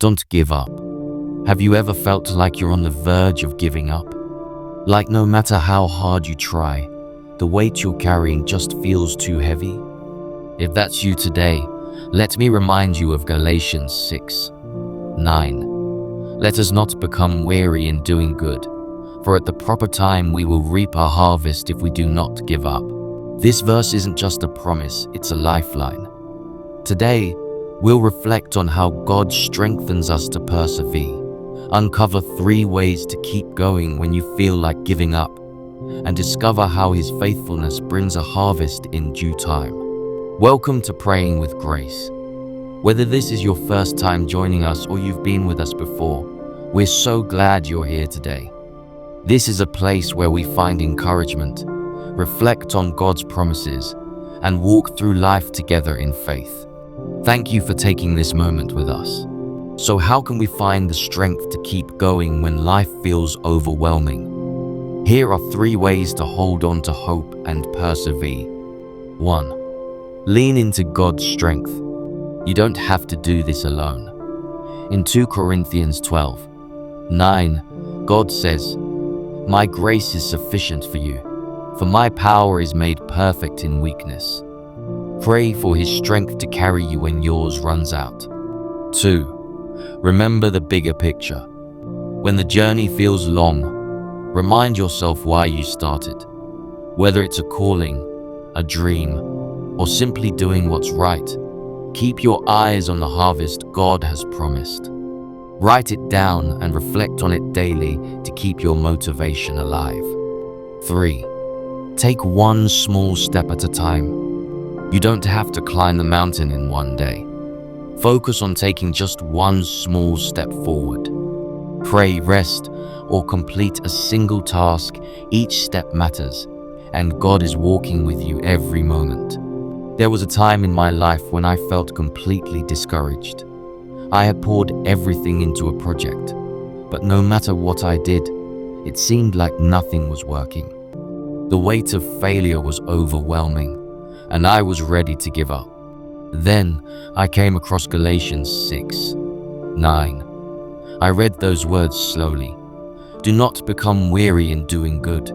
Don't give up. Have you ever felt like you're on the verge of giving up? Like no matter how hard you try, the weight you're carrying just feels too heavy? If that's you today, let me remind you of Galatians 6:9. Let us not become weary in doing good, for at the proper time we will reap a harvest if we do not give up. This verse isn't just a promise, it's a lifeline. Today, we'll reflect on how God strengthens us to persevere, uncover 3 ways to keep going when you feel like giving up, and discover how His faithfulness brings a harvest in due time. Welcome to Praying with Grace. Whether this is your first time joining us or you've been with us before, we're so glad you're here today. This is a place where we find encouragement, reflect on God's promises, and walk through life together in faith. Thank you for taking this moment with us. So how can we find the strength to keep going when life feels overwhelming? Here are 3 ways to hold on to hope and persevere. 1. Lean into God's strength. You don't have to do this alone. In 2 Corinthians 12:9, God says, "My grace is sufficient for you, for my power is made perfect in weakness." Pray for His strength to carry you when yours runs out. 2. Remember the bigger picture. When the journey feels long, remind yourself why you started. Whether it's a calling, a dream, or simply doing what's right, keep your eyes on the harvest God has promised. Write it down and reflect on it daily to keep your motivation alive. 3. Take one small step at a time. You don't have to climb the mountain in one day. Focus on taking just one small step forward. Pray, rest, or complete a single task. Each step matters, and God is walking with you every moment. There was a time in my life when I felt completely discouraged. I had poured everything into a project, but no matter what I did, it seemed like nothing was working. The weight of failure was overwhelming, and I was ready to give up. Then I came across Galatians 6:9. I read those words slowly. "Do not become weary in doing good,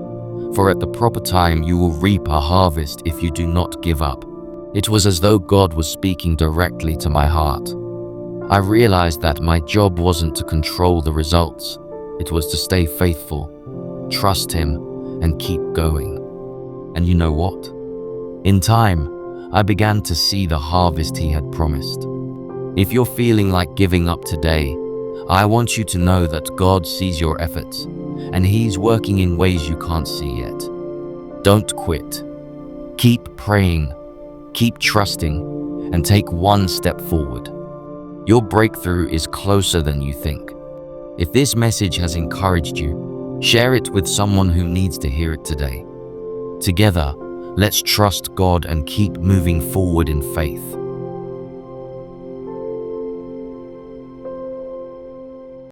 for at the proper time you will reap a harvest if you do not give up." It was as though God was speaking directly to my heart. I realized that my job wasn't to control the results. It was to stay faithful, trust Him, and keep going. And you know what? In time, I began to see the harvest He had promised. If you're feeling like giving up today, I want you to know that God sees your efforts, and He's working in ways you can't see yet. Don't quit. Keep praying, keep trusting, and take one step forward. Your breakthrough is closer than you think. If this message has encouraged you, share it with someone who needs to hear it today. Together, let's trust God and keep moving forward in faith.